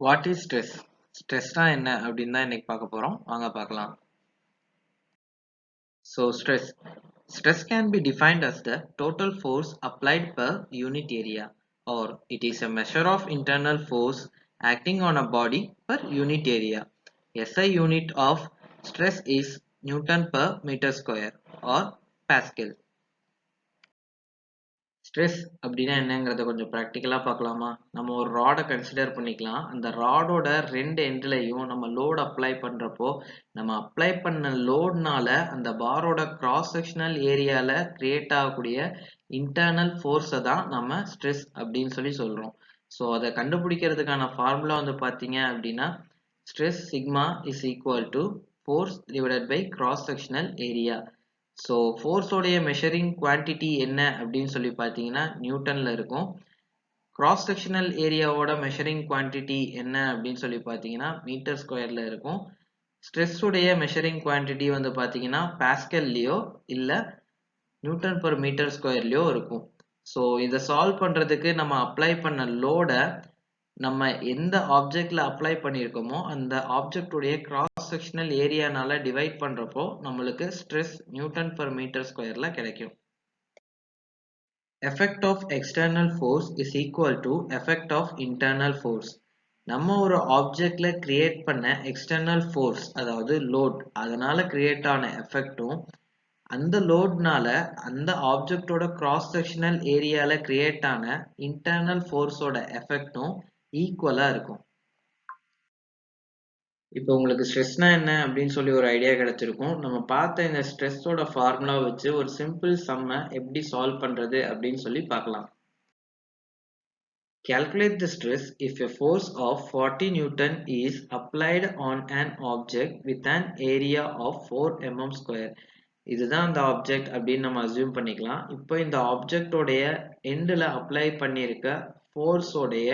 What is stress? Stress என்ன அப்படின்னு தான் இன்னைக்கு பார்க்க போறோம். வாங்க பார்க்கலாம். So stress can be defined as the total force applied per unit area, or it is a measure of internal force acting on a body per unit area. SI unit of stress is Newton per meter square or Pascal. Stress அப்படின்னா என்னங்கிறத கொஞ்சம் ப்ராக்டிக்கலாக பார்க்கலாமா? நம்ம ஒரு ராடை consider பண்ணிக்கலாம். அந்த ராடோட ரெண்டு எண்ட்லையும் நம்ம லோட் அப்ளை பண்ணுறப்போ நம்ம அப்ளை பண்ண லோட்னால அந்த பாரோட கிராஸ் செக்ஷனல் ஏரியாவில் கிரியேட் ஆகக்கூடிய இன்டர்னல் ஃபோர்ஸை தான் நம்ம ஸ்ட்ரெஸ் அப்படின்னு சொல்லி சொல்கிறோம். ஸோ அதை கண்டுபிடிக்கிறதுக்கான ஃபார்முலா வந்து பார்த்தீங்க அப்படின்னா stress sigma is equal to force divided by cross sectional area. So ஃபோர்ஸோடைய மெஷரிங் குவான்டிட்டி என்ன அப்படின்னு சொல்லி பார்த்தீங்கன்னா நியூட்டனில் இருக்கும். கிராஸ் செக்ஷனல் ஏரியாவோட மெஷரிங் குவான்டிட்டி என்ன அப்படின்னு சொல்லி பார்த்தீங்கன்னா மீட்டர் ஸ்கொயரில் இருக்கும். ஸ்ட்ரெஸ்ஸுடைய மெஷரிங் குவான்டிட்டி வந்து பார்த்தீங்கன்னா பாஸ்கல்லையோ இல்லை நியூட்டன் பர் மீட்டர் ஸ்கொயர்லையோ இருக்கும். ஸோ இதை சால்வ் பண்ணுறதுக்கு நம்ம அப்ளை பண்ண லோடை நம்ம எந்த ஆப்ஜெக்ட்ல அப்ளை பண்ணியிருக்கோமோ அந்த ஆப்ஜெக்டுடைய கிராஸ் செக்ஷனல் ஏரியானால டிவைட் பண்றப்போ நம்மளுக்கு ஸ்ட்ரெஸ் நியூட்டன் பர் மீட்டர் ஸ்கொயர்ல கிடைக்கும். Effect of external force is equal to effect of internal force. நம்ம ஒரு ஆப்ஜெக்ட்ல கிரியேட் பண்ண எக்ஸ்டர்னல் ஃபோர்ஸ் அதாவது லோட் அதனால கிரியேட் ஆன எஃபெக்டும் அந்த லோட்னால அந்த ஆப்ஜெக்டோட கிராஸ் செக்ஷனல் ஏரியால கிரியேட் ஆன இன்டர்னல் ஃபோர்ஸோட எஃபெக்டும் ஈக்குவலா இருக்கும். இப்போ உங்களுக்கு ஸ்ட்ரெஸ்னா என்ன அப்படின்னு சொல்லி ஒரு ஐடியா கிடைச்சிருக்கும். நம்ம பார்த்த இந்த ஸ்ட்ரெஸ்ஸோட ஃபார்முலா வச்சு ஒரு சிம்பிள் சம்மை எப்படி சால்வ் பண்றது அப்படின்னு சொல்லி பார்க்கலாம். Calculate the stress if a force of 40 Newton is applied on an object with an area of 4 mm square. இதுதான் அந்த ஆப்ஜெக்ட் அப்படின்னு நம்ம அசியூம் பண்ணிக்கலாம். இப்போ இந்த ஆப்ஜெக்டோடைய எண்டில் அப்ளை பண்ணியிருக்க ஃபோர்ஸோடைய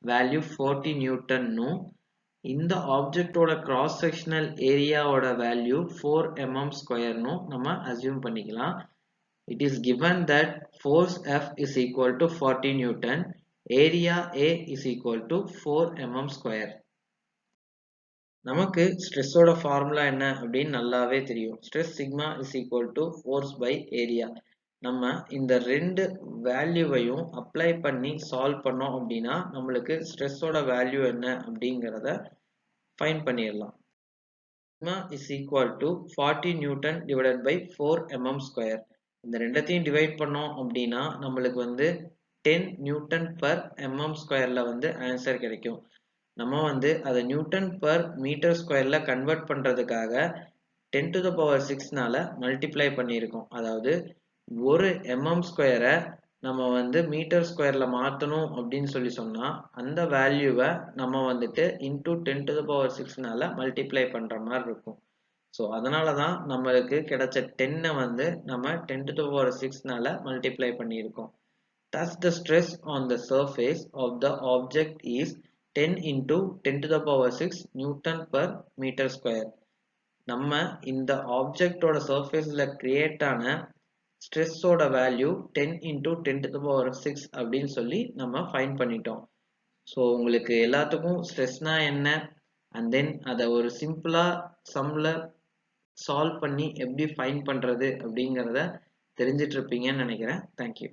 வேல்யூ 40 நியூட்டன்னும் இந்த ஆப்ஜெக்டோட கிராஸ் செக்ஷனல் ஏரியாவோட வேல்யூ 4 mm ஸ்கொயர்னும் நம்ம அசியூம் பண்ணிக்கலாம். It is given that force F is equal to 40 Newton, area A is equal to 4 mm square. நமக்கு ஸ்ட்ரெஸ்ஸோட ஃபார்முலா என்ன அப்படின்னு நல்லாவே தெரியும். Stress sigma is equal to force by area. நம்ம இந்த ரெண்டு வேல்யூவையும் அப்ளை பண்ணி சால்வ் பண்ணோம் அப்படின்னா நம்மளுக்கு ஸ்ட்ரெஸ்ஸோட வேல்யூ என்ன அப்படிங்கிறத ஃபைண்ட் பண்ணிடலாம். Sigma is equal to 40 newton divided by 4 mm square. இந்த ரெண்டத்தையும் டிவைட் பண்ணோம் அப்படின்னா நம்மளுக்கு வந்து 10 நியூட்டன் பர் mm ஸ்கொயர்ல வந்து ஆன்சர் கிடைக்கும். நம்ம வந்து அதை நியூட்டன் பர் மீட்டர் ஸ்கொயர்ல கன்வெர்ட் பண்றதுக்காக 10 to the power 6னால மல்டிப்ளை பண்ணியிருக்கோம். அதாவது ஒரு mm ஸ்கொயரை நம்ம வந்து மீட்டர் ஸ்கொயர்ல மாற்றணும் அப்படின்னு சொல்லி சொன்னா அந்த வேல்யூவை நம்ம வந்துட்டு இன்டூ 10 to the power 6னால மல்டிப்ளை பண்ற மாதிரி இருக்கும். ஸோ அதனால தான் நம்மளுக்கு கிடைச்ச 10 வந்து நம்ம 10 to the power 6னால மல்டிப்ளை பண்ணியிருக்கோம். Thus the stress on the surface of the object is 10 into 10 to the power 6 Newton per meter square. நம்ம இந்த ஆப்ஜெக்டோட சர்ஃபேஸ்ல கிரியேட் ஆன ஸ்ட்ரெஸ்ஸோட value 10 into 10 to the power 6 அப்படின்னு சொல்லி நம்ம ஃபைண்ட் பண்ணிட்டோம். ஸோ உங்களுக்கு எல்லாத்துக்கும் ஸ்ட்ரெஸ்னா என்ன அண்ட் தென் அதை ஒரு சிம்பிளா சம்ல சால்வ் பண்ணி எப்படி ஃபைண்ட் பண்றது அப்படிங்கிறத தெரிஞ்சிட்டு இருப்பீங்கன்னு நினைக்கிறேன். தேங்க்யூ.